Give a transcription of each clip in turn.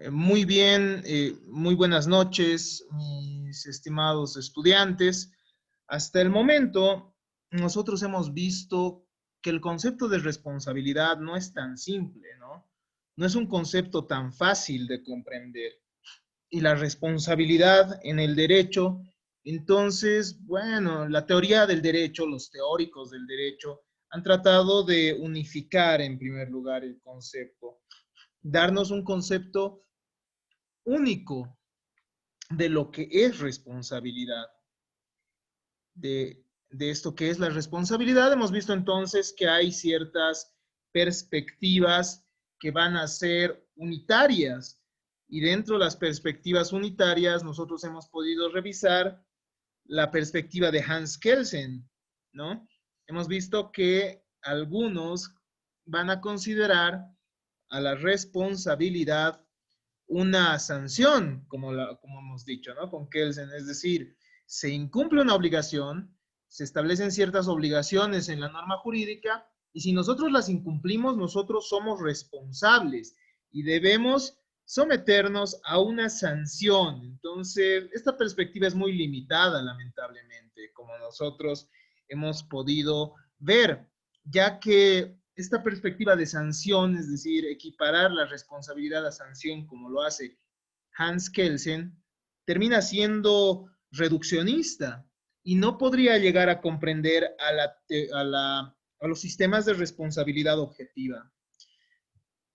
Muy bien, muy buenas noches, mis estimados estudiantes. Hasta el momento, nosotros hemos visto que el concepto de responsabilidad no es tan simple, ¿no? No es un concepto tan fácil de comprender. Y la responsabilidad en el derecho, entonces, bueno, la teoría del derecho, los teóricos del derecho, han tratado de unificar en primer lugar el concepto, darnos un concepto único de lo que es responsabilidad, de esto que es la responsabilidad. Hemos visto entonces que hay ciertas perspectivas que van a ser unitarias y dentro de las perspectivas unitarias nosotros hemos podido revisar la perspectiva de Hans Kelsen, ¿no? Hemos visto que algunos van a considerar a la responsabilidad una sanción, como hemos dicho, ¿no? Con Kelsen, es decir, se incumple una obligación, se establecen ciertas obligaciones en la norma jurídica y si nosotros las incumplimos, nosotros somos responsables y debemos someternos a una sanción. Entonces, esta perspectiva es muy limitada, lamentablemente, como nosotros hemos podido ver, ya que esta perspectiva de sanción, es decir, equiparar la responsabilidad a sanción como lo hace Hans Kelsen, termina siendo reduccionista y no podría llegar a comprender a los sistemas de responsabilidad objetiva.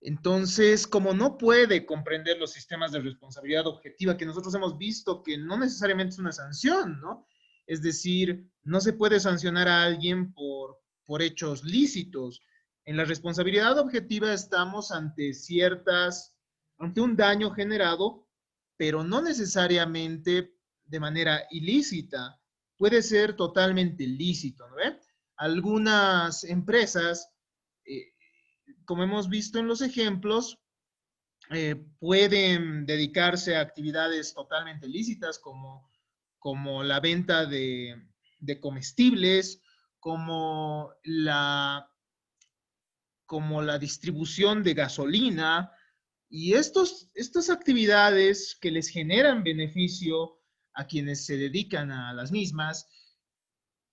Entonces, como no puede comprender los sistemas de responsabilidad objetiva, que nosotros hemos visto que no necesariamente es una sanción, ¿no? Es decir, no se puede sancionar a alguien por hechos lícitos. En la responsabilidad objetiva estamos ante un daño generado, pero no necesariamente de manera ilícita. Puede ser totalmente lícito, ¿no? Algunas empresas eh, como hemos visto en los ejemplos, pueden dedicarse a actividades totalmente lícitas como la venta de comestibles, como como la distribución de gasolina, y estas actividades que les generan beneficio a quienes se dedican a las mismas,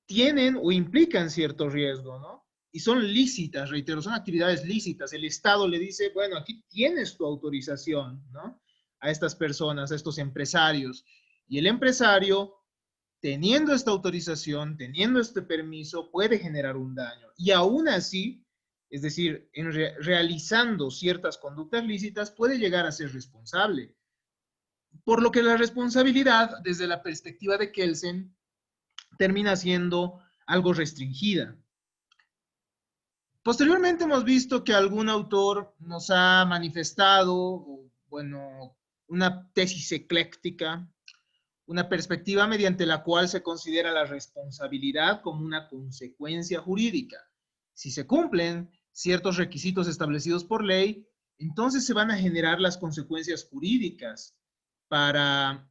tienen o implican cierto riesgo, ¿no? Y son lícitas, reitero, son actividades lícitas. El Estado le dice, bueno, aquí tienes tu autorización, ¿no? A estas personas, a estos empresarios. Y el empresario, teniendo esta autorización, teniendo este permiso, puede generar un daño. Y aún así, es decir, realizando ciertas conductas lícitas, puede llegar a ser responsable. Por lo que la responsabilidad, desde la perspectiva de Kelsen, termina siendo algo restringida. Posteriormente hemos visto que algún autor nos ha manifestado, bueno, una tesis ecléctica, una perspectiva mediante la cual se considera la responsabilidad como una consecuencia jurídica. Si se cumplen ciertos requisitos establecidos por ley, entonces se van a generar las consecuencias jurídicas para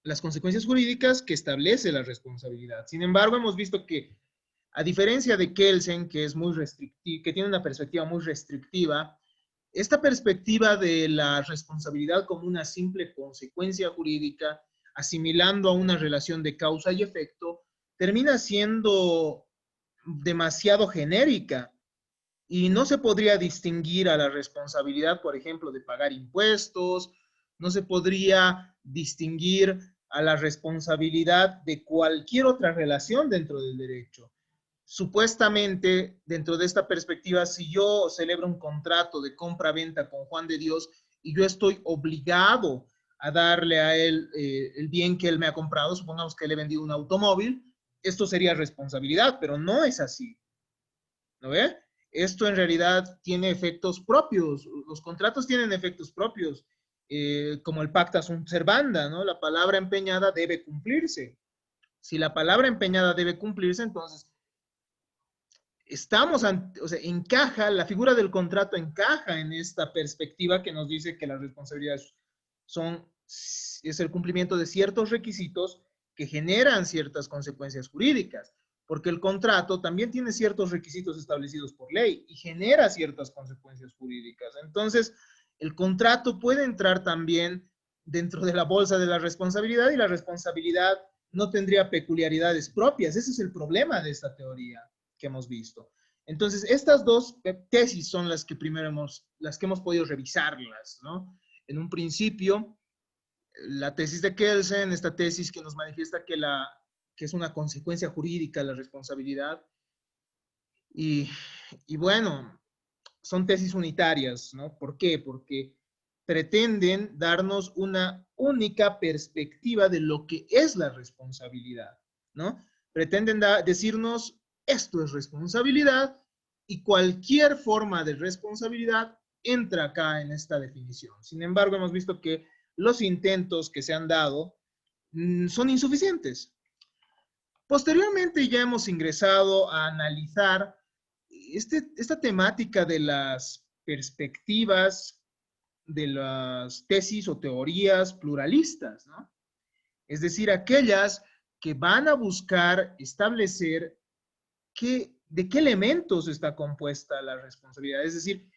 las consecuencias jurídicas que establece la responsabilidad. Sin embargo, hemos visto que a diferencia de Kelsen, que es muy restrictiva, que tiene una perspectiva muy restrictiva, esta perspectiva de la responsabilidad como una simple consecuencia jurídica, asimilando a una relación de causa y efecto, termina siendo demasiado genérica y no se podría distinguir a la responsabilidad, por ejemplo, de pagar impuestos, no se podría distinguir a la responsabilidad de cualquier otra relación dentro del derecho. Supuestamente, dentro de esta perspectiva, si yo celebro un contrato de compra-venta con Juan de Dios y yo estoy obligado a darle a él el bien que él me ha comprado, supongamos que le he vendido un automóvil, esto sería responsabilidad, pero no es así, ¿no ve? Esto en realidad tiene efectos propios, los contratos tienen efectos propios, como el pacta sunt servanda, ¿no? La palabra empeñada debe cumplirse. Si la palabra empeñada debe cumplirse, entonces o sea, encaja, la figura del contrato encaja en esta perspectiva que nos dice que las responsabilidades es el cumplimiento de ciertos requisitos que generan ciertas consecuencias jurídicas, porque el contrato también tiene ciertos requisitos establecidos por ley y genera ciertas consecuencias jurídicas. Entonces, El contrato puede entrar también dentro de la bolsa de la responsabilidad y la responsabilidad no tendría peculiaridades propias. Ese es el problema de esta teoría que hemos visto. Entonces, estas dos tesis son las que primero las que hemos podido revisarlas, ¿no? En un principio, la tesis de Kelsen, esta tesis que nos manifiesta que es una consecuencia jurídica la responsabilidad. Y bueno, son tesis unitarias, ¿no? ¿Por qué? Porque pretenden darnos una única perspectiva de lo que es la responsabilidad, ¿no? Pretenden decirnos, esto es responsabilidad y cualquier forma de responsabilidad entra acá en esta definición. Sin embargo, hemos visto que los intentos que se han dado son insuficientes. Posteriormente ya hemos ingresado a analizar esta temática de las perspectivas de las tesis o teorías pluralistas, ¿no? Es decir, aquellas que van a buscar establecer de qué elementos está compuesta la responsabilidad, es decir,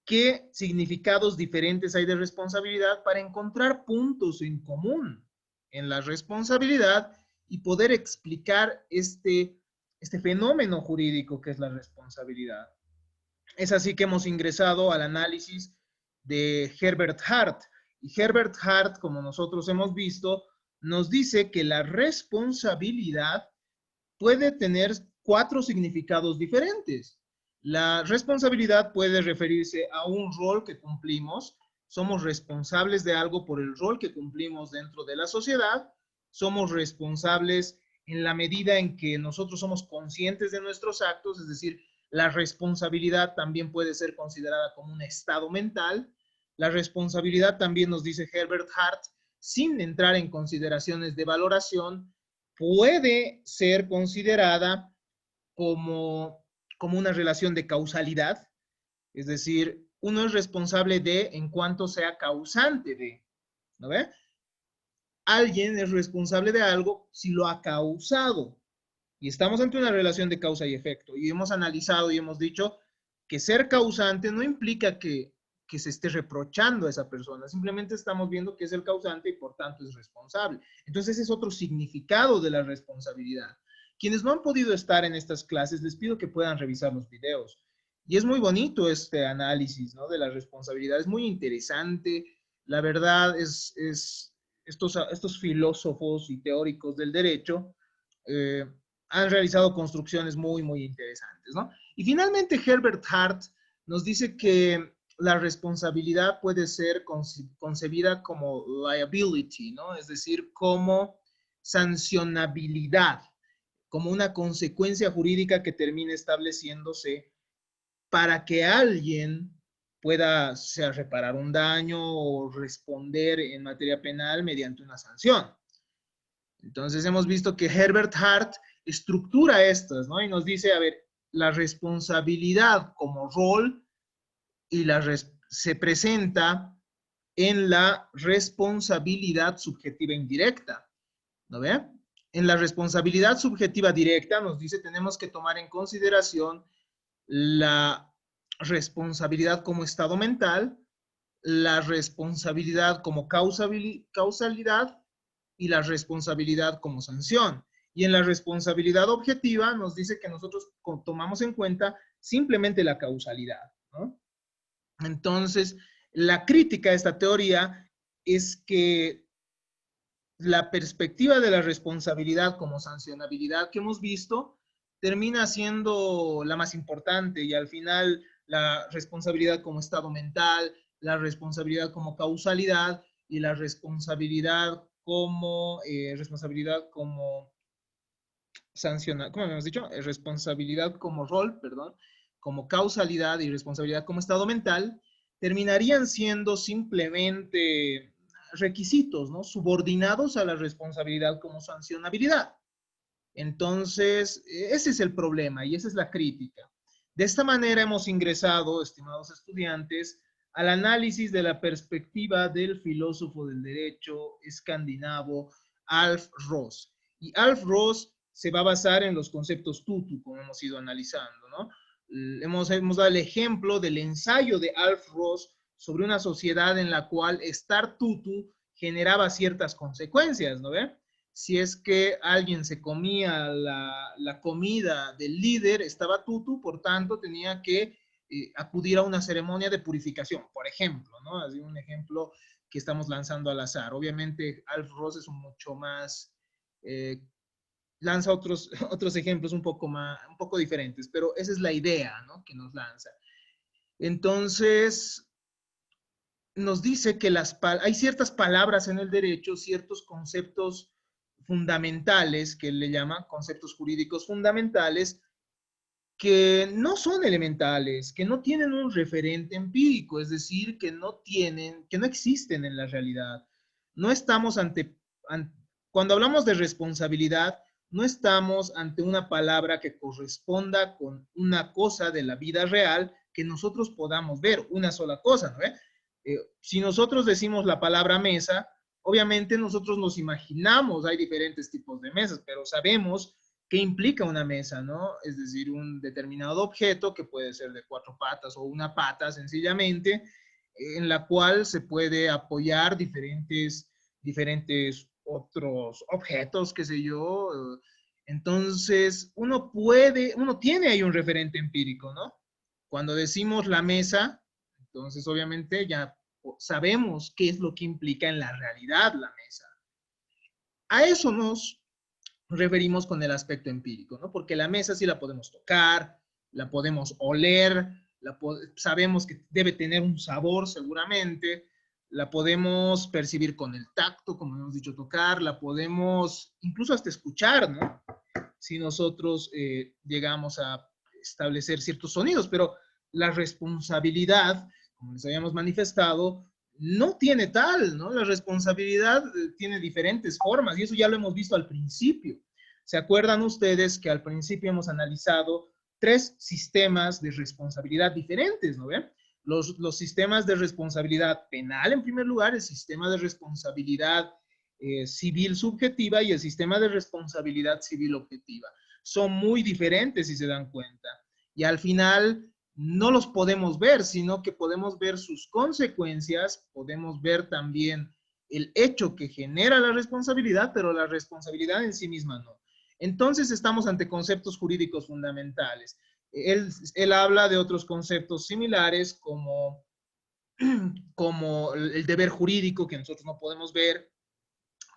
qué significados diferentes hay de responsabilidad para encontrar puntos en común en la responsabilidad y poder explicar este fenómeno jurídico que es la responsabilidad. Es así que hemos ingresado al análisis de Herbert Hart. Y Herbert Hart, como nosotros hemos visto, nos dice que la responsabilidad puede tener 4 significados diferentes. La responsabilidad puede referirse a un rol que cumplimos. Somos responsables de algo por el rol que cumplimos dentro de la sociedad. Somos responsables en la medida en que nosotros somos conscientes de nuestros actos, es decir, la responsabilidad también puede ser considerada como un estado mental. La responsabilidad también nos dice Herbert Hart, sin entrar en consideraciones de valoración, puede ser considerada como una relación de causalidad, es decir, uno es responsable de en cuanto sea causante de, ¿no ve? Alguien es responsable de algo si lo ha causado. Y estamos ante una relación de causa y efecto. Y hemos analizado y hemos dicho que ser causante no implica que se esté reprochando a esa persona. Simplemente estamos viendo que es el causante y por tanto es responsable. Entonces ese es otro significado de la responsabilidad. Quienes no han podido estar en estas clases, les pido que puedan revisar los videos. Y es muy bonito este análisis, ¿no?, de la responsabilidad. Es muy interesante. La verdad estos filósofos y teóricos del derecho han realizado construcciones muy, muy interesantes, ¿no? Y finalmente Herbert Hart nos dice que la responsabilidad puede ser concebida como liability, ¿no? Es decir, como sancionabilidad, como una consecuencia jurídica que termine estableciéndose para que alguien pueda, sea, reparar un daño o responder en materia penal mediante una sanción. Entonces hemos visto que Herbert Hart estructura estas, ¿no? Y nos dice, a ver, la responsabilidad como rol y se presenta en la responsabilidad subjetiva indirecta, ¿no ve? En la responsabilidad subjetiva directa nos dice tenemos que tomar en consideración la responsabilidad como estado mental, la responsabilidad como causalidad y la responsabilidad como sanción. Y en la responsabilidad objetiva nos dice que nosotros tomamos en cuenta simplemente la causalidad, ¿no? Entonces, la crítica a esta teoría es que la perspectiva de la responsabilidad como sancionabilidad que hemos visto termina siendo la más importante y al final la responsabilidad como estado mental, la responsabilidad como causalidad y la responsabilidad como sancionar, ¿cómo hemos dicho? Responsabilidad como rol, perdón, como causalidad y responsabilidad como estado mental, terminarían siendo simplemente requisitos, ¿no?, subordinados a la responsabilidad como sancionabilidad. Entonces, ese es el problema y esa es la crítica. De esta manera hemos ingresado, estimados estudiantes, al análisis de la perspectiva del filósofo del derecho escandinavo Alf Ross. Y Alf Ross se va a basar en los conceptos tutu, como hemos ido analizando, ¿no? Hemos dado el ejemplo del ensayo de Alf Ross sobre una sociedad en la cual estar tutu generaba ciertas consecuencias, ¿no ve? Si es que alguien se comía la comida del líder, estaba tutu, por tanto tenía que acudir a una ceremonia de purificación, por ejemplo, ¿no? Así un ejemplo que estamos lanzando al azar. Obviamente, Alf Ross es mucho más, lanza otros ejemplos un poco diferentes, pero esa es la idea, ¿no? Que nos lanza. Entonces, nos dice que hay ciertas palabras en el derecho, ciertos conceptos fundamentales, que él le llama conceptos jurídicos fundamentales, que no son elementales, que no tienen un referente empírico, es decir, que no existen en la realidad. No estamos cuando hablamos de responsabilidad, no estamos ante una palabra que corresponda con una cosa de la vida real que nosotros podamos ver, una sola cosa, ¿no? Si nosotros decimos la palabra mesa, obviamente nosotros nos imaginamos, hay diferentes tipos de mesas, pero sabemos qué implica una mesa, ¿no? Es decir, un determinado objeto que puede ser de 4 patas o una pata sencillamente, en la cual se puede apoyar diferentes otros objetos, qué sé yo. Entonces, uno tiene ahí un referente empírico, ¿no? Cuando decimos la mesa, entonces obviamente ya sabemos qué es lo que implica en la realidad la mesa. A eso nos referimos con el aspecto empírico, ¿no? Porque la mesa sí la podemos tocar, la podemos oler, sabemos que debe tener un sabor seguramente, la podemos percibir con el tacto, como hemos dicho, tocar, la podemos incluso hasta escuchar, ¿no? Si nosotros llegamos a establecer ciertos sonidos, pero la responsabilidad, como les habíamos manifestado, no tiene tal, ¿no? La responsabilidad tiene diferentes formas y eso ya lo hemos visto al principio. ¿Se acuerdan ustedes que al principio hemos analizado 3 sistemas de responsabilidad diferentes, ¿no ven? Los sistemas de responsabilidad penal, en primer lugar, el sistema de responsabilidad civil subjetiva y el sistema de responsabilidad civil objetiva. Son muy diferentes si se dan cuenta. Y al final no los podemos ver, sino que podemos ver sus consecuencias, podemos ver también el hecho que genera la responsabilidad, pero la responsabilidad en sí misma no. Entonces estamos ante conceptos jurídicos fundamentales. Él habla de otros conceptos similares como el deber jurídico que nosotros no podemos ver,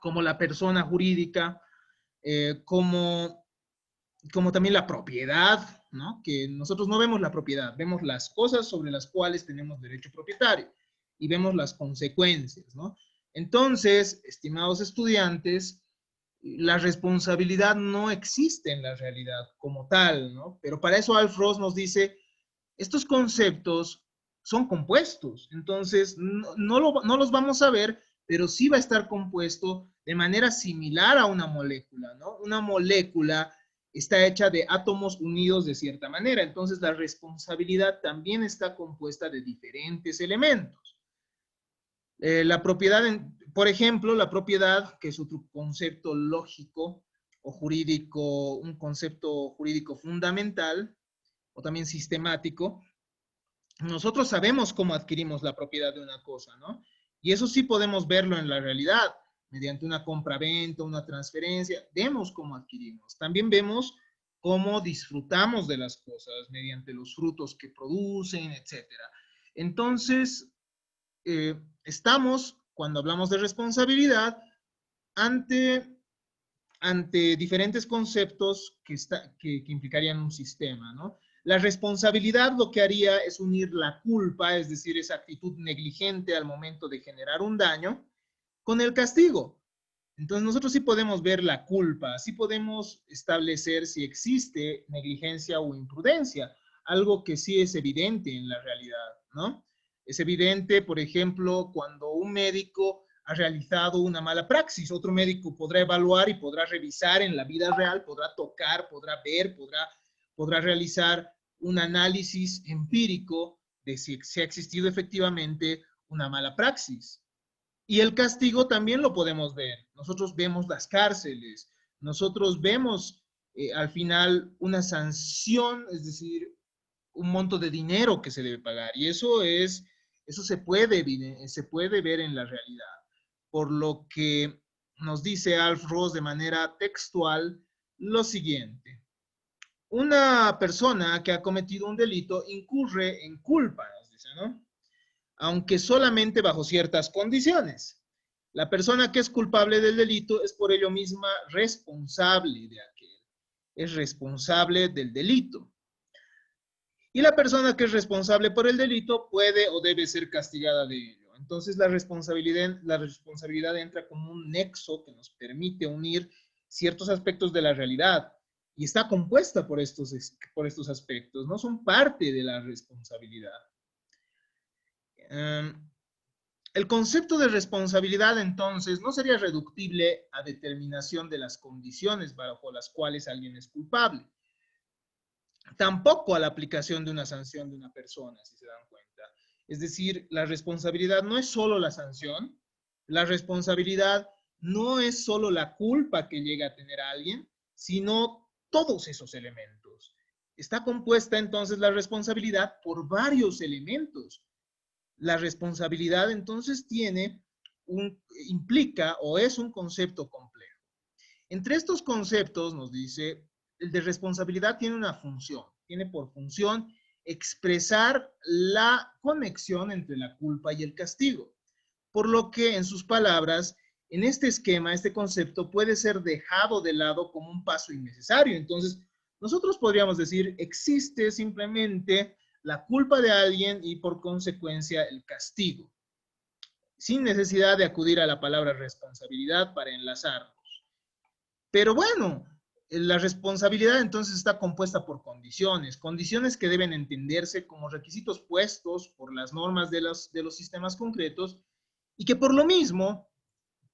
como la persona jurídica, como también la propiedad, ¿no? Que nosotros no vemos la propiedad, vemos las cosas sobre las cuales tenemos derecho propietario y vemos las consecuencias, ¿no? Entonces, estimados estudiantes, la responsabilidad no existe en la realidad como tal, ¿no? Pero para eso Alf Ross nos dice, estos conceptos son compuestos, entonces no los vamos a ver, pero sí va a estar compuesto de manera similar a una molécula, ¿no? Una molécula está hecha de átomos unidos de cierta manera, entonces la responsabilidad también está compuesta de diferentes elementos. La propiedad, por ejemplo, la propiedad, que es otro concepto lógico o jurídico, un concepto jurídico fundamental o también sistemático, nosotros sabemos cómo adquirimos la propiedad de una cosa, ¿no? Y eso sí podemos verlo en la realidad, mediante una compra-venta, una transferencia, vemos cómo adquirimos. También vemos cómo disfrutamos de las cosas mediante los frutos que producen, etcétera. Entonces, estamos, cuando hablamos de responsabilidad, ante diferentes conceptos que implicarían un sistema, ¿no? La responsabilidad lo que haría es unir la culpa, es decir, esa actitud negligente al momento de generar un daño, con el castigo. Entonces nosotros sí podemos ver la culpa, sí podemos establecer si existe negligencia o imprudencia, algo que sí es evidente en la realidad, ¿no? Es evidente, por ejemplo, cuando un médico ha realizado una mala praxis, otro médico podrá evaluar y podrá revisar en la vida real, podrá tocar, podrá ver, podrá realizar un análisis empírico de si ha existido efectivamente una mala praxis. Y el castigo también lo podemos ver. Nosotros vemos las cárceles, nosotros vemos al final una sanción, es decir, un monto de dinero que se debe pagar. Y eso es Eso se puede ver en la realidad. Por lo que nos dice Alf Ross de manera textual lo siguiente. Una persona que ha cometido un delito incurre en culpa, nos dice, ¿no? Aunque solamente bajo ciertas condiciones. La persona que es culpable del delito es por ello misma responsable de aquel. Es responsable del delito. Y la persona que es responsable por el delito puede o debe ser castigada de ello. Entonces la responsabilidad entra como un nexo que nos permite unir ciertos aspectos de la realidad y está compuesta por estos aspectos, no son parte de la responsabilidad. El concepto de responsabilidad, entonces, no sería reductible a determinación de las condiciones bajo las cuales alguien es culpable. Tampoco a la aplicación de una sanción de una persona, si se dan cuenta. Es decir, la responsabilidad no es solo la sanción, la responsabilidad no es solo la culpa que llega a tener a alguien, sino todos esos elementos. Está compuesta entonces la responsabilidad por varios elementos. La responsabilidad entonces implica o es un concepto complejo. Entre estos conceptos nos dice, el de responsabilidad tiene una función, tiene por función expresar la conexión entre la culpa y el castigo. Por lo que, en sus palabras, en este esquema, este concepto puede ser dejado de lado como un paso innecesario. Entonces, nosotros podríamos decir, existe simplemente la culpa de alguien y por consecuencia el castigo, sin necesidad de acudir a la palabra responsabilidad para enlazarnos. Pero bueno, la responsabilidad entonces está compuesta por condiciones que deben entenderse como requisitos puestos por las normas de los sistemas concretos y que por lo mismo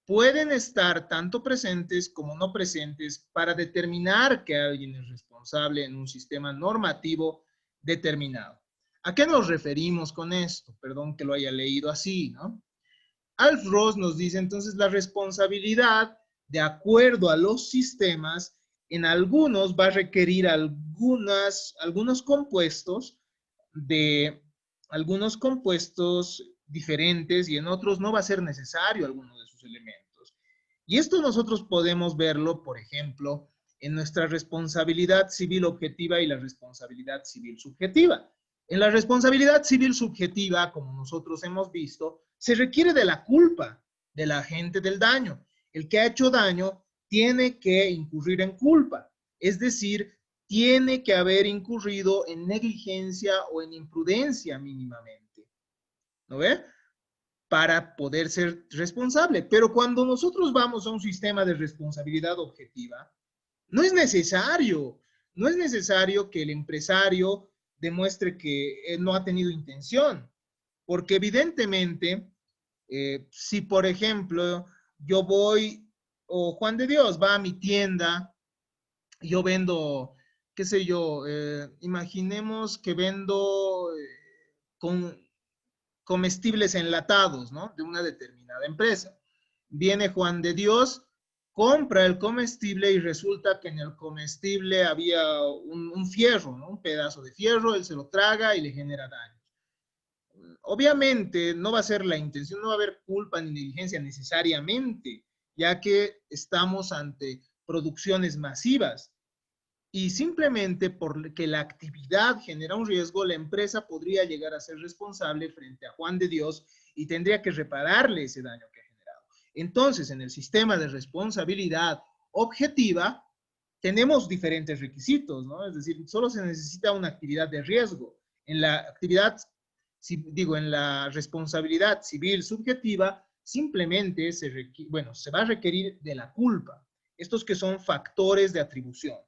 pueden estar tanto presentes como no presentes para determinar que alguien es responsable en un sistema normativo determinado. ¿A qué nos referimos con esto? Perdón que lo haya leído así, ¿no? Alf Ross nos dice entonces la responsabilidad, de acuerdo a los sistemas, en algunos va a requerir algunos compuestos diferentes y en otros no va a ser necesario alguno de sus elementos. Y esto nosotros podemos verlo, por ejemplo, en nuestra responsabilidad civil objetiva y la responsabilidad civil subjetiva. En la responsabilidad civil subjetiva, como nosotros hemos visto, se requiere de la culpa del agente del daño. El que ha hecho daño tiene que incurrir en culpa, es decir, tiene que haber incurrido en negligencia o en imprudencia mínimamente, ¿no ve? Para poder ser responsable. Pero cuando nosotros vamos a un sistema de responsabilidad objetiva, no es necesario que el empresario demuestre que no ha tenido intención, porque evidentemente, si por ejemplo yo voy, o Juan de Dios va a mi tienda, yo vendo, qué sé yo, imaginemos que vendo con comestibles enlatados, ¿no? De una determinada empresa. Viene Juan de Dios, compra el comestible y resulta que en el comestible había un fierro, ¿no? Un pedazo de fierro, él se lo traga y le genera daño. Obviamente no va a ser la intención, no va a haber culpa ni negligencia necesariamente, ya que estamos ante producciones masivas. Y simplemente porque la actividad genera un riesgo, la empresa podría llegar a ser responsable frente a Juan de Dios y tendría que repararle ese daño que ha generado. Entonces, en el sistema de responsabilidad objetiva, tenemos diferentes requisitos, ¿no? Es decir, solo se necesita una actividad de riesgo. En la actividad, en la responsabilidad civil subjetiva, simplemente se va a requerir de la culpa. Estos que son factores de atribución.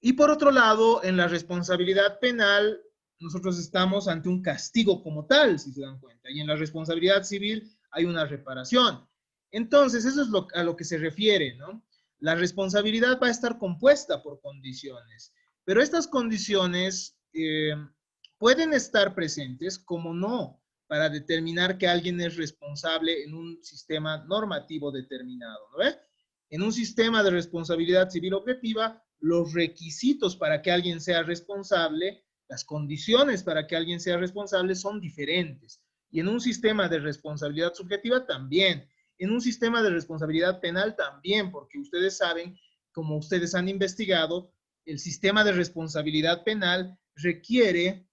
Y por otro lado, en la responsabilidad penal, nosotros estamos ante un castigo como tal, si se dan cuenta. Y en la responsabilidad civil hay una reparación. Entonces, eso es a lo que se refiere, ¿no? La responsabilidad va a estar compuesta por condiciones, pero estas condiciones pueden estar presentes como no, para determinar que alguien es responsable en un sistema normativo determinado, ¿no ve? En un sistema de responsabilidad civil objetiva, los requisitos para que alguien sea responsable Las condiciones para que alguien sea responsable son diferentes. Y en un sistema de responsabilidad subjetiva también. En un sistema de responsabilidad penal también, porque ustedes saben, como ustedes han investigado, el sistema de responsabilidad penal requiere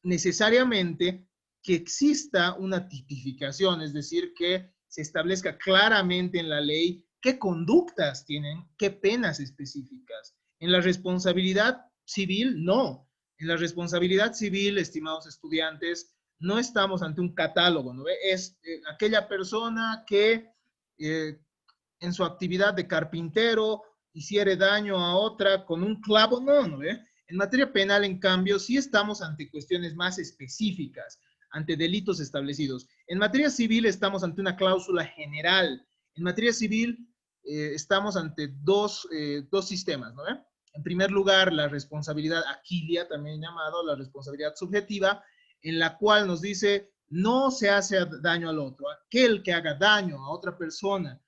necesariamente que exista una tipificación, es decir, que se establezca claramente en la ley qué conductas tienen, qué penas específicas. En la responsabilidad civil, no. En la responsabilidad civil, estimados estudiantes, no estamos ante un catálogo, ¿no? Es aquella persona que en su actividad de carpintero hiciere daño a otra con un clavo, no, ¿no ve? En materia penal, en cambio, sí estamos ante cuestiones más específicas, ante delitos establecidos. En materia civil estamos ante una cláusula general. En materia civil estamos ante dos sistemas, ¿no ve? En primer lugar, la responsabilidad aquilia, también llamado la responsabilidad subjetiva, en la cual nos dice no se hace daño al otro. Aquel que haga daño a otra persona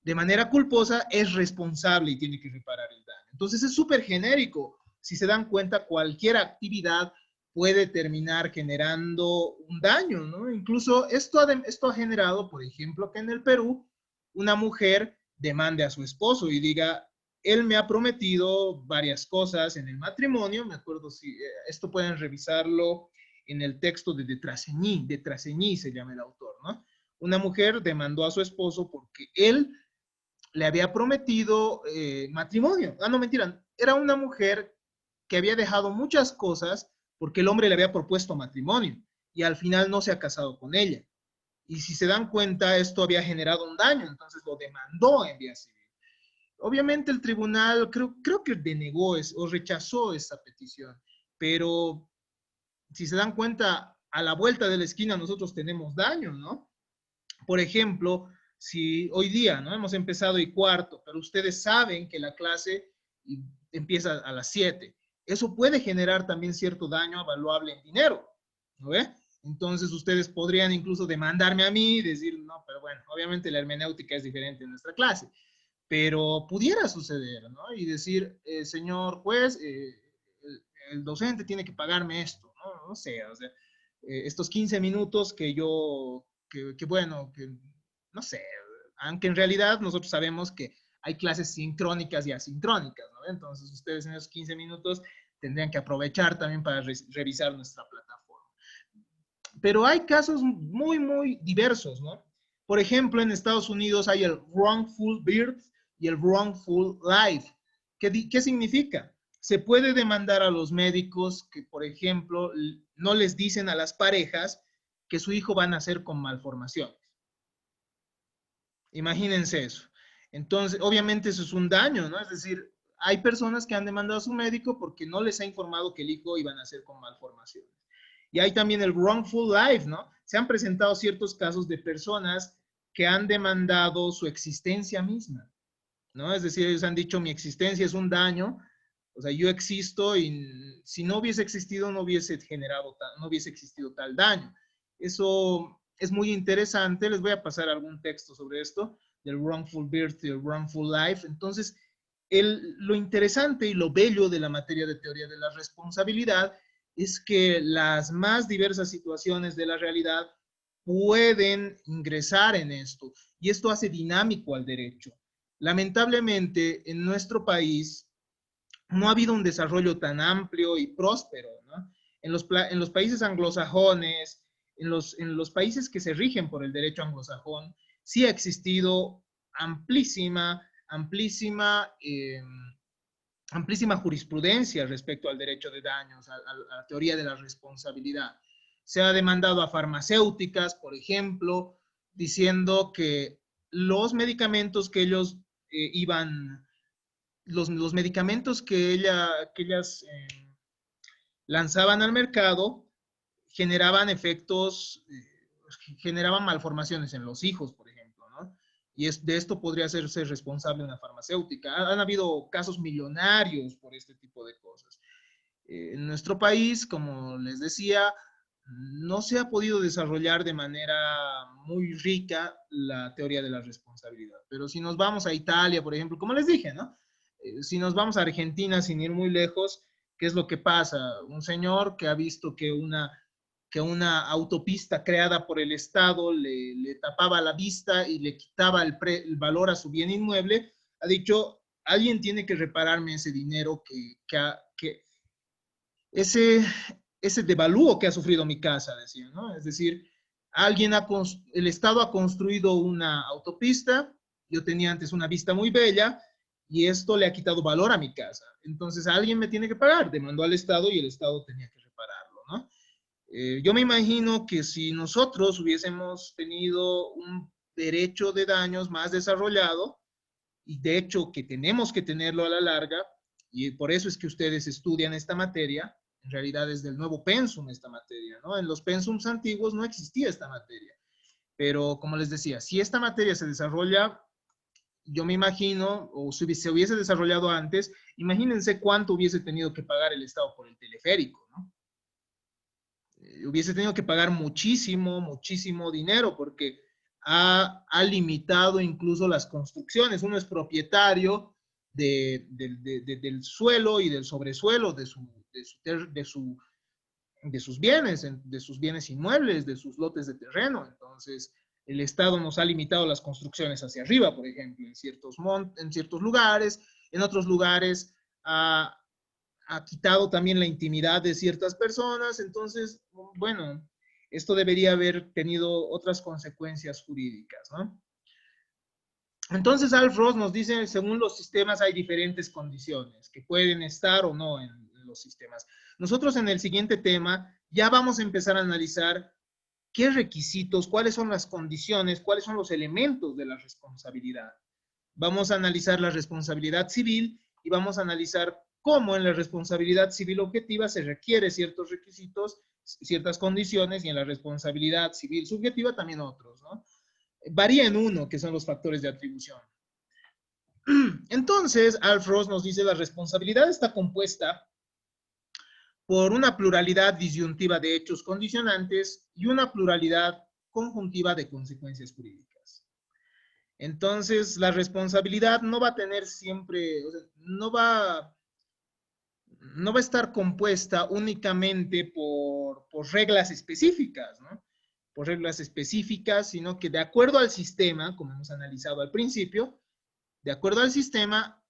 de manera culposa es responsable y tiene que reparar el daño. Entonces es súper genérico. Si se dan cuenta, cualquier actividad puede terminar generando un daño, ¿no? Incluso esto ha generado, por ejemplo, que en el Perú una mujer demande a su esposo y diga, él me ha prometido varias cosas en el matrimonio, me acuerdo si esto pueden revisarlo en el texto de Traseñí se llama el autor, ¿no? Una mujer demandó a su esposo porque él le había prometido matrimonio. Ah, no, mentira. Era una mujer que había dejado muchas cosas porque el hombre le había propuesto matrimonio y al final no se ha casado con ella. Y si se dan cuenta, esto había generado un daño, entonces lo demandó en vía civil. Obviamente el tribunal creo que denegó o rechazó esa petición, pero si se dan cuenta, a la vuelta de la esquina nosotros tenemos daño, ¿no? Por ejemplo, si hoy día no hemos empezado y cuarto, pero ustedes saben que la clase empieza a las 7, eso puede generar también cierto daño avaluable en dinero, ¿no ve? Entonces ustedes podrían incluso demandarme a mí y decir, no, pero bueno, obviamente la hermenéutica es diferente en nuestra clase, pero pudiera suceder, ¿no? Y decir, señor juez, el docente tiene que pagarme esto, ¿no? No sé, o sea, estos 15 minutos que yo, que bueno, que no sé, aunque en realidad nosotros sabemos que hay clases sincrónicas y asincrónicas, ¿no? Entonces ustedes en esos 15 minutos tendrían que aprovechar también para revisar nuestra plataforma. Pero hay casos muy diversos, ¿no? Por ejemplo, en Estados Unidos hay el wrongful birth y el wrongful life. ¿Qué significa? Se puede demandar a los médicos que, por ejemplo, no les dicen a las parejas que su hijo va a nacer con malformaciones. Imagínense eso. Entonces, obviamente eso es un daño, ¿no? Es decir, hay personas que han demandado a su médico porque no les ha informado que el hijo iba a nacer con malformaciones. Y hay también el wrongful life, ¿no? Se han presentado ciertos casos de personas que han demandado su existencia misma, ¿no? Es decir, ellos han dicho mi existencia es un daño, o sea, yo existo y si no hubiese existido no hubiese generado, no hubiese existido tal daño. Eso es muy interesante, les voy a pasar algún texto sobre esto, del wrongful birth y el wrongful life. Entonces, lo interesante y lo bello de la materia de teoría de la responsabilidad es que las más diversas situaciones de la realidad pueden ingresar en esto y esto hace dinámico al derecho. Lamentablemente, en nuestro país no ha habido un desarrollo tan amplio y próspero, ¿no? En los países anglosajones, en los países que se rigen por el derecho anglosajón, sí ha existido amplísima jurisprudencia respecto al derecho de daños, a la teoría de la responsabilidad. Se ha demandado a farmacéuticas, por ejemplo, diciendo que los medicamentos que ellos iban, los medicamentos que ellas lanzaban al mercado generaban generaban malformaciones en los hijos, por ejemplo, ¿no? Y de esto podría ser responsable una farmacéutica. Han habido casos millonarios por este tipo de cosas. En nuestro país, como les decía, no se ha podido desarrollar de manera muy rica la teoría de la responsabilidad. Pero si nos vamos a Italia, por ejemplo, como les dije, ¿no? Si nos vamos a Argentina sin ir muy lejos, ¿Qué es lo que pasa? Un señor que ha visto que una autopista creada por el Estado le tapaba la vista y le quitaba el valor a su bien inmueble, ha dicho, alguien tiene que repararme ese dinero que ese, ese devalúo que ha sufrido mi casa, decía, ¿no? Es decir, el Estado ha construido una autopista, yo tenía antes una vista muy bella y esto le ha quitado valor a mi casa. Entonces alguien me tiene que pagar, demandó al Estado y el Estado tenía que repararlo, ¿no? Yo me imagino que si nosotros hubiésemos tenido un derecho de daños más desarrollado, y de hecho que tenemos que tenerlo a la larga, y por eso es que ustedes estudian esta materia, en realidad es del nuevo pensum esta materia, ¿no? En los pensums antiguos no existía esta materia, pero como les decía, si esta materia se desarrolla, yo me imagino, o si se hubiese desarrollado antes, imagínense cuánto hubiese tenido que pagar el Estado por el teleférico, ¿no? Hubiese tenido que pagar muchísimo, muchísimo dinero porque ha limitado incluso las construcciones. Uno es propietario del suelo y del sobresuelo de sus bienes inmuebles, de sus lotes de terreno. Entonces, el Estado nos ha limitado las construcciones hacia arriba, por ejemplo, en ciertos lugares, en otros lugares ha quitado también la intimidad de ciertas personas, entonces, bueno, esto debería haber tenido otras consecuencias jurídicas, ¿no? Entonces, Alf Ross nos dice, según los sistemas hay diferentes condiciones que pueden estar o no en los sistemas. Nosotros en el siguiente tema ya vamos a empezar a analizar qué requisitos, cuáles son las condiciones, cuáles son los elementos de la responsabilidad. Vamos a analizar la responsabilidad civil y vamos a analizar cómo en la responsabilidad civil objetiva se requiere ciertos requisitos, ciertas condiciones, y en la responsabilidad civil subjetiva también otros, ¿no? Varía en uno, que son los factores de atribución. Entonces, Alf Ross nos dice, la responsabilidad está compuesta por una pluralidad disyuntiva de hechos condicionantes y una pluralidad conjuntiva de consecuencias jurídicas. Entonces, la responsabilidad no va a tener siempre, o sea, no va a estar compuesta únicamente por reglas específicas, ¿no? Por reglas específicas, sino que de acuerdo al sistema, como hemos analizado al principio, de acuerdo al sistema,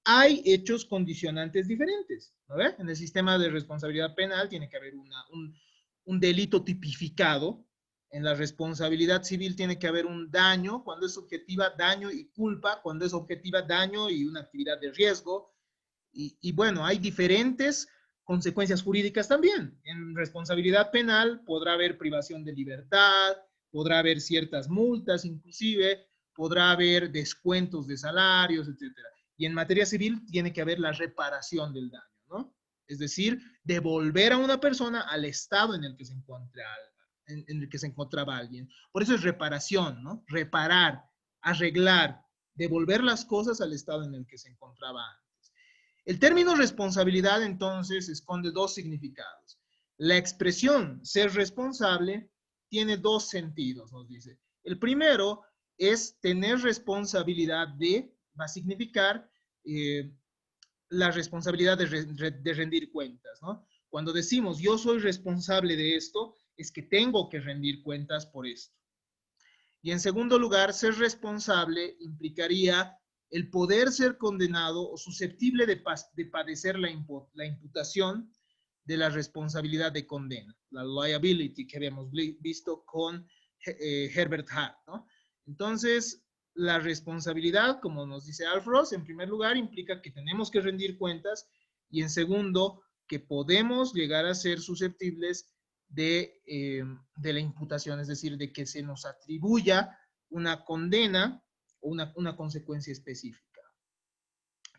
hay hechos condicionantes diferentes, ¿no ve? En el sistema de responsabilidad penal tiene que haber un delito tipificado. En la responsabilidad civil tiene que haber un daño, cuando es subjetiva, daño y culpa, cuando es objetiva, daño y una actividad de riesgo. Y bueno, hay diferentes consecuencias jurídicas también. En responsabilidad penal podrá haber privación de libertad, podrá haber ciertas multas inclusive, podrá haber descuentos de salarios, etcétera. Y en materia civil tiene que haber la reparación del daño, ¿no? Es decir, devolver a una persona al estado en el que se encontraba alguien. Por eso es reparación, ¿no? Reparar, arreglar, devolver las cosas al estado en el que se encontraba antes. El término responsabilidad entonces esconde dos significados. La expresión ser responsable tiene dos sentidos, nos dice. El primero es tener responsabilidad va a significar la responsabilidad de rendir cuentas, ¿no? Cuando decimos yo soy responsable de esto, es que tengo que rendir cuentas por esto. Y en segundo lugar, ser responsable implicaría el poder ser condenado o susceptible de padecer la imputación de la responsabilidad de condena, la liability que habíamos visto con Herbert Hart, ¿no? Entonces, la responsabilidad, como nos dice Alf Ross, en primer lugar implica que tenemos que rendir cuentas y en segundo, que podemos llegar a ser susceptibles de la imputación, es decir, de que se nos atribuya una condena o una consecuencia específica.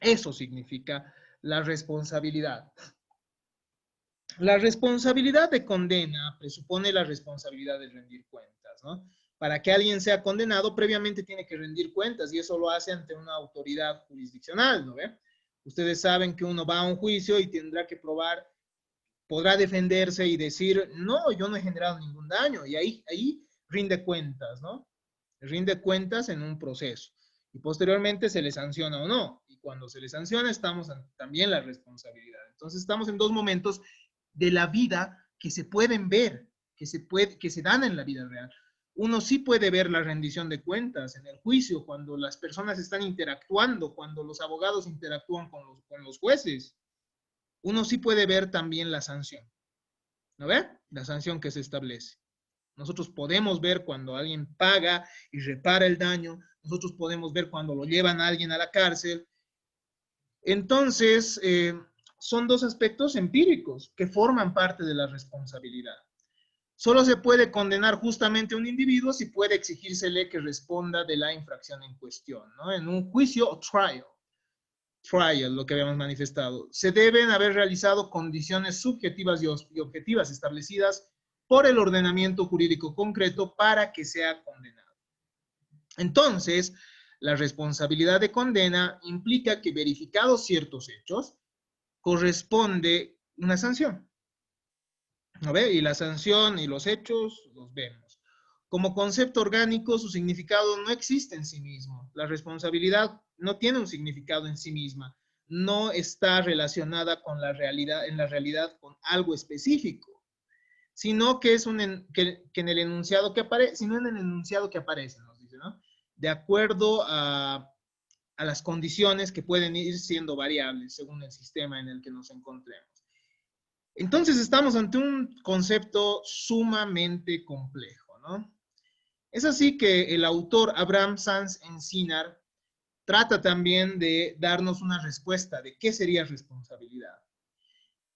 Eso significa la responsabilidad. La responsabilidad de condena presupone la responsabilidad de rendir cuentas, ¿no? Para que alguien sea condenado, previamente tiene que rendir cuentas y eso lo hace ante una autoridad jurisdiccional, ¿no ve? Ustedes saben que uno va a un juicio y tendrá que probar, podrá defenderse y decir, no, yo no he generado ningún daño, y ahí rinde cuentas, ¿no? Rinde cuentas en un proceso. y posteriormente se le sanciona o no. Y cuando se le sanciona, estamos también la responsabilidad. Entonces, estamos en dos momentos de la vida que se pueden ver, que se dan en la vida real. Uno sí puede ver la rendición de cuentas en el juicio, cuando las personas están interactuando, cuando los abogados interactúan con los jueces. Uno sí puede ver también la sanción, ¿no ve? La sanción que se establece. Nosotros podemos ver cuando alguien paga y repara el daño. Nosotros podemos ver cuando lo llevan a alguien a la cárcel. Entonces, son dos aspectos empíricos que forman parte de la responsabilidad. Solo se puede condenar justamente a un individuo si puede exigírsele que responda de la infracción en cuestión, ¿no? En un juicio o trial, lo que habíamos manifestado, se deben haber realizado condiciones subjetivas y objetivas establecidas por el ordenamiento jurídico concreto para que sea condenado. Entonces, la responsabilidad de condena implica que, verificados ciertos hechos, corresponde una sanción. ¿No ve? Y la sanción y los hechos los vemos. Como concepto orgánico, su significado no existe en sí mismo. La responsabilidad no tiene un significado en sí misma. No está relacionada con la realidad, en la realidad con algo específico, sino que es que en el enunciado que aparece, sino en el enunciado que aparece, nos dice, ¿no? De acuerdo a las condiciones que pueden ir siendo variables según el sistema en el que nos encontremos. Entonces estamos ante un concepto sumamente complejo, ¿no? Es así que el autor Abraham Sanz Encinar trata también de darnos una respuesta de qué sería responsabilidad.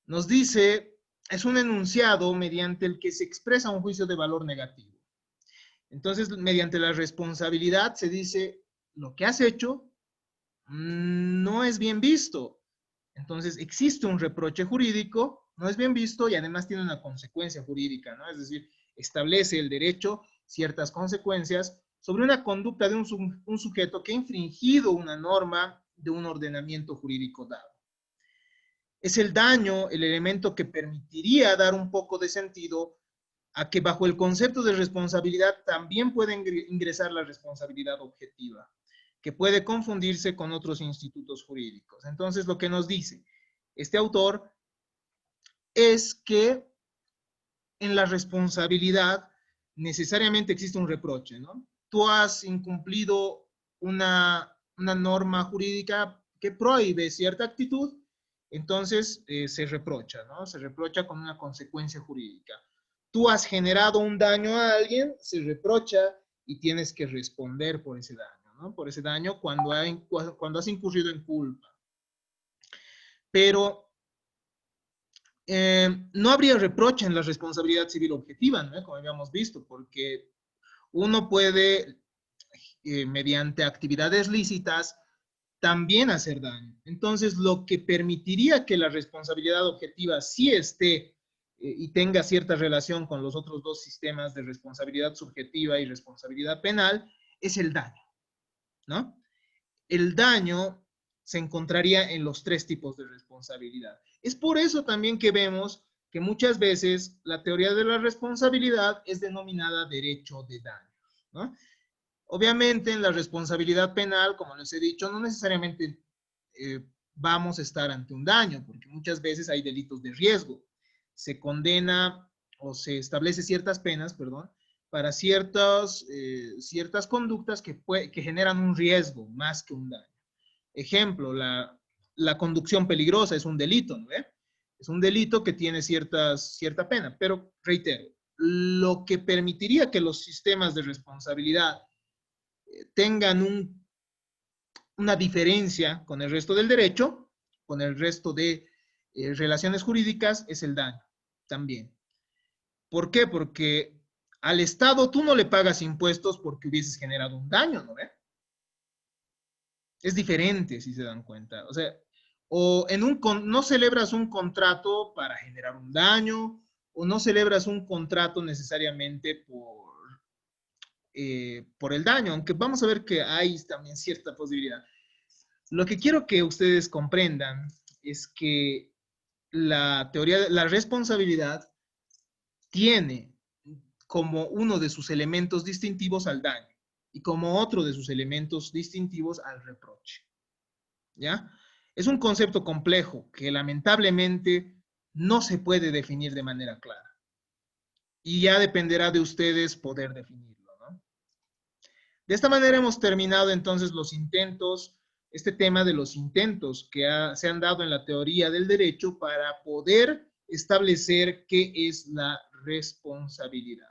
Nos dice, es un enunciado mediante el que se expresa un juicio de valor negativo. Entonces, mediante la responsabilidad se dice, lo que has hecho no es bien visto. Entonces, existe un reproche jurídico, no es bien visto y además tiene una consecuencia jurídica, ¿no? Es decir, establece el derecho ciertas consecuencias sobre una conducta de un sujeto que ha infringido una norma de un ordenamiento jurídico dado. Es el daño el elemento que permitiría dar un poco de sentido a que bajo el concepto de responsabilidad también puede ingresar la responsabilidad objetiva, que puede confundirse con otros institutos jurídicos. Entonces, lo que nos dice este autor es que en la responsabilidad necesariamente existe un reproche, ¿no? Tú has incumplido una norma jurídica que prohíbe cierta actitud, entonces se reprocha, ¿no? Se reprocha con una consecuencia jurídica. Tú has generado un daño a alguien, se reprocha y tienes que responder por ese daño, ¿no? Por ese daño cuando has incurrido en culpa. Pero no habría reproche en la responsabilidad civil objetiva, ¿no? Como habíamos visto, porque uno puede, mediante actividades lícitas, también hacer daño. Entonces, lo que permitiría que la responsabilidad objetiva sí esté y tenga cierta relación con los otros dos sistemas de responsabilidad subjetiva y responsabilidad penal es el daño, ¿no? El daño se encontraría en los tres tipos de responsabilidad. Es por eso también que vemos que muchas veces la teoría de la responsabilidad es denominada derecho de daños, ¿no? Obviamente en la responsabilidad penal, como les he dicho, no necesariamente vamos a estar ante un daño, porque muchas veces hay delitos de riesgo. Se condena o se establece ciertas penas, perdón, para ciertas conductas que generan un riesgo más que un daño. Ejemplo, la conducción peligrosa es un delito, ¿no? Es un delito que tiene cierta pena, pero reitero, lo que permitiría que los sistemas de responsabilidad tengan una diferencia con el resto del derecho, con el resto de relaciones jurídicas, es el daño también. ¿Por qué? Porque al Estado tú no le pagas impuestos porque hubieses generado un daño, ¿no? Es diferente, si se dan cuenta. O sea, o no celebras un contrato para generar un daño, o no celebras un contrato necesariamente por el daño, aunque vamos a ver que hay también cierta posibilidad. Lo que quiero que ustedes comprendan es que la teoría de la responsabilidad tiene como uno de sus elementos distintivos al daño. y como otro de sus elementos distintivos al reproche. ¿Ya? Es un concepto complejo que lamentablemente no se puede definir de manera clara. Y ya dependerá de ustedes poder definirlo, ¿no? De esta manera hemos terminado entonces los intentos, este tema de los intentos que se han dado en la teoría del derecho para poder establecer qué es la responsabilidad.